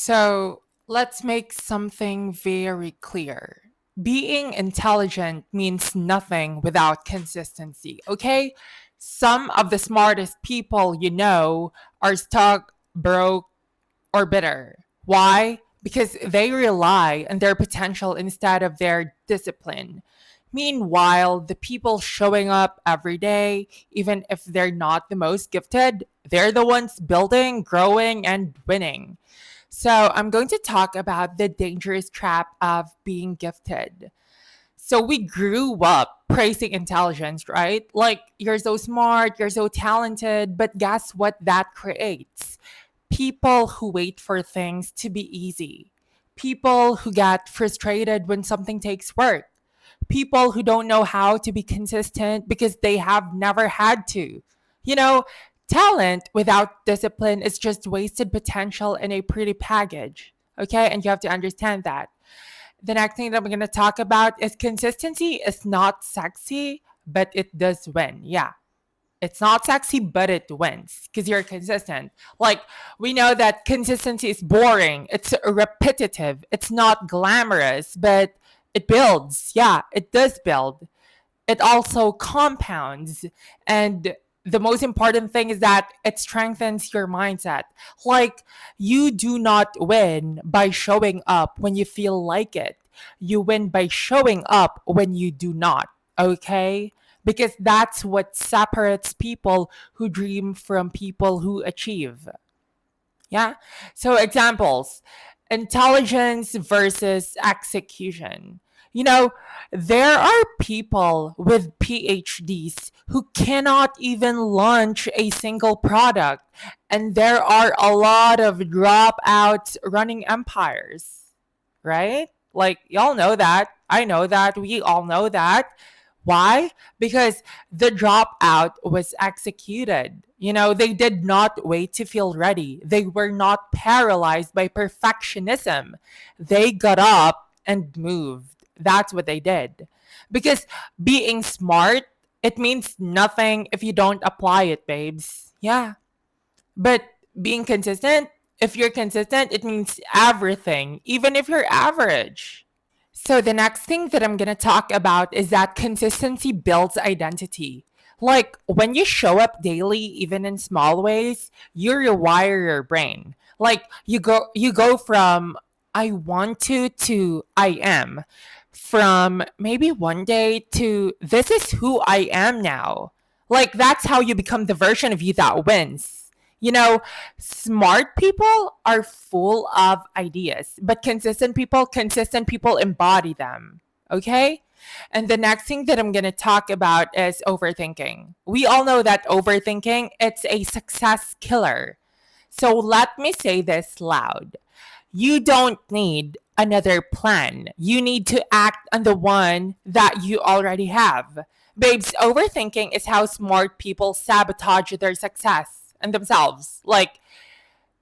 So let's make something very clear. Being intelligent means nothing without consistency, okay? Some of the smartest people you know are stuck, broke, or bitter. Why? Because they rely on their potential instead of their discipline. Meanwhile, the people showing up every day, even if they're not the most gifted, they're the ones building, growing, and winning. So, I'm going to talk about the dangerous trap of being gifted. So, we grew up praising intelligence, right? Like, you're so smart, you're so talented, but guess what that creates? People who wait for things to be easy, people who get frustrated when something takes work, people who don't know how to be consistent because they have never had to. You know, talent without discipline is just wasted potential in a pretty package. Okay, and you have to understand that. The next thing that we're going to talk about is consistency is not sexy, but it does win. Yeah, it's not sexy, but it wins because you're consistent. Like, we know that consistency is boring, it's repetitive, it's not glamorous, but it builds. Yeah, it does build. It also compounds. And the most important thing is that it strengthens your mindset. Like, you do not win by showing up when you feel like it, you win by showing up when you do not. Okay, because that's what separates people who dream from people who achieve. Yeah. So, examples: intelligence versus execution. You know, there are people with PhDs who cannot even launch a single product, and there are a lot of dropouts running empires, right? Like, y'all know that. I know that. We all know that. Why? Because the dropout was executed. You know, they did not wait to feel ready. They were not paralyzed by perfectionism. They got up and moved. That's what they did. Because being smart, it means nothing if you don't apply it, babes. Yeah. But being consistent, if you're consistent, it means everything, even if you're average. So the next thing that I'm going to talk about is that consistency builds identity. Like, when you show up daily, even in small ways, you rewire your brain. Like, you go from I want to I am, from maybe one day to this is who I am now. Like, that's how you become the version of you that wins. You know, smart people are full of ideas, but consistent people embody them. Okay? And the next thing that I'm going to talk about is overthinking. We all know that overthinking, it's a success killer. So let me say this loud. You don't need another plan. You need to act on the one that you already have. Babes, overthinking is how smart people sabotage their success and themselves. Like,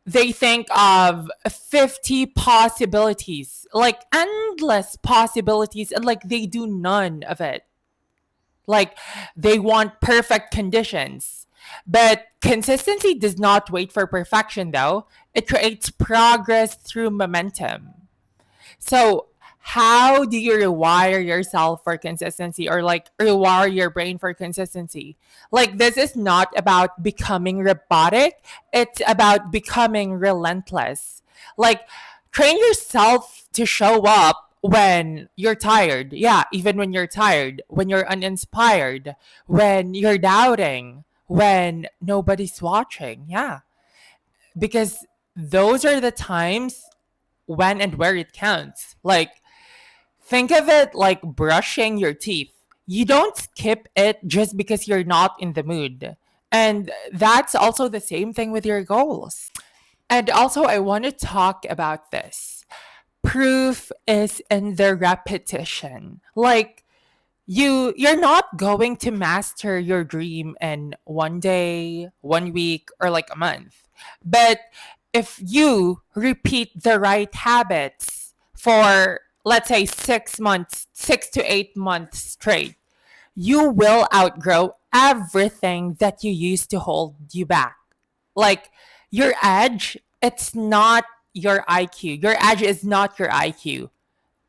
they think of 50 possibilities, like endless possibilities, and like they do none of it. Like, they want perfect conditions. But consistency does not wait for perfection, though. It creates progress through momentum. So, how do you rewire yourself for consistency, or like rewire your brain for consistency? Like, this is not about becoming robotic, it's about becoming relentless. Like, train yourself to show up when you're tired. Yeah, even when you're tired, when you're uninspired, when you're doubting, when nobody's watching. Yeah, because those are the times when and where it counts. Like, think of it like brushing your teeth. You don't skip it just because you're not in the mood. And that's also the same thing with your goals. And also, I want to talk about this. Proof is in the repetition. Like, you're not going to master your dream in one day, one week, or like a month. But if you repeat the right habits for, let's say, 6 months, 6 to 8 months straight, you will outgrow everything that you used to hold you back. Like, your edge, it's not your IQ. Your edge is not your IQ.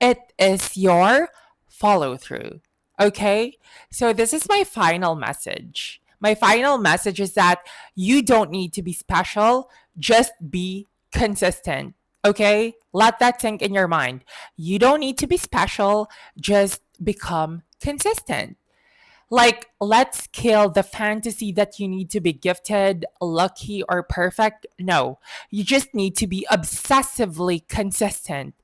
It is your follow through. Okay? So, this is my final message. My final message is that you don't need to be special, just be consistent. Okay? Let that sink in your mind. You don't need to be special, just become consistent. Like, let's kill the fantasy that you need to be gifted, lucky, or perfect. No, you just need to be obsessively consistent.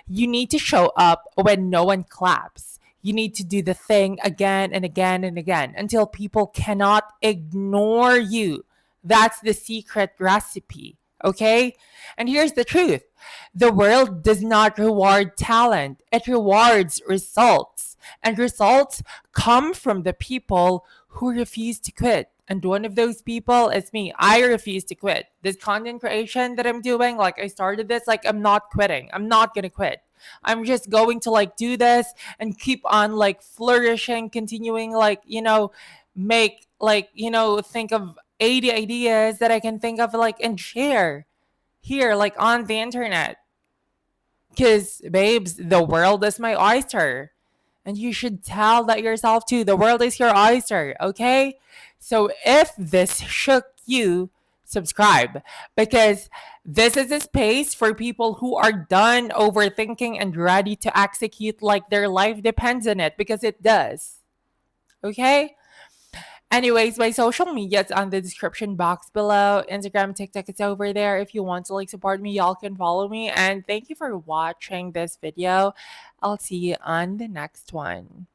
You need to show up when no one claps. You need to do the thing again and again and again until people cannot ignore you. That's the secret recipe. Okay? And here's the truth: the world does not reward talent, it rewards results. And results come from the people who refuse to quit. And one of those people is me. I refuse to quit. This content creation that I'm doing, like I started this, like I'm not quitting. I'm not gonna quit. I'm just going to like do this and keep on like flourishing, continuing like, make like, think of 80 ideas that I can think of like and share here like on the internet. Cause babes, the world is my oyster. And you should tell that yourself too. The world is your oyster, okay? So if this shook you, subscribe because this is a space for people who are done overthinking and ready to execute like their life depends on it because it does. Okay? Anyways, my social media is on the description box below. Instagram, TikTok, it's over there. If you want to like support me, y'all can follow me. And thank you for watching this video. I'll see you on the next one.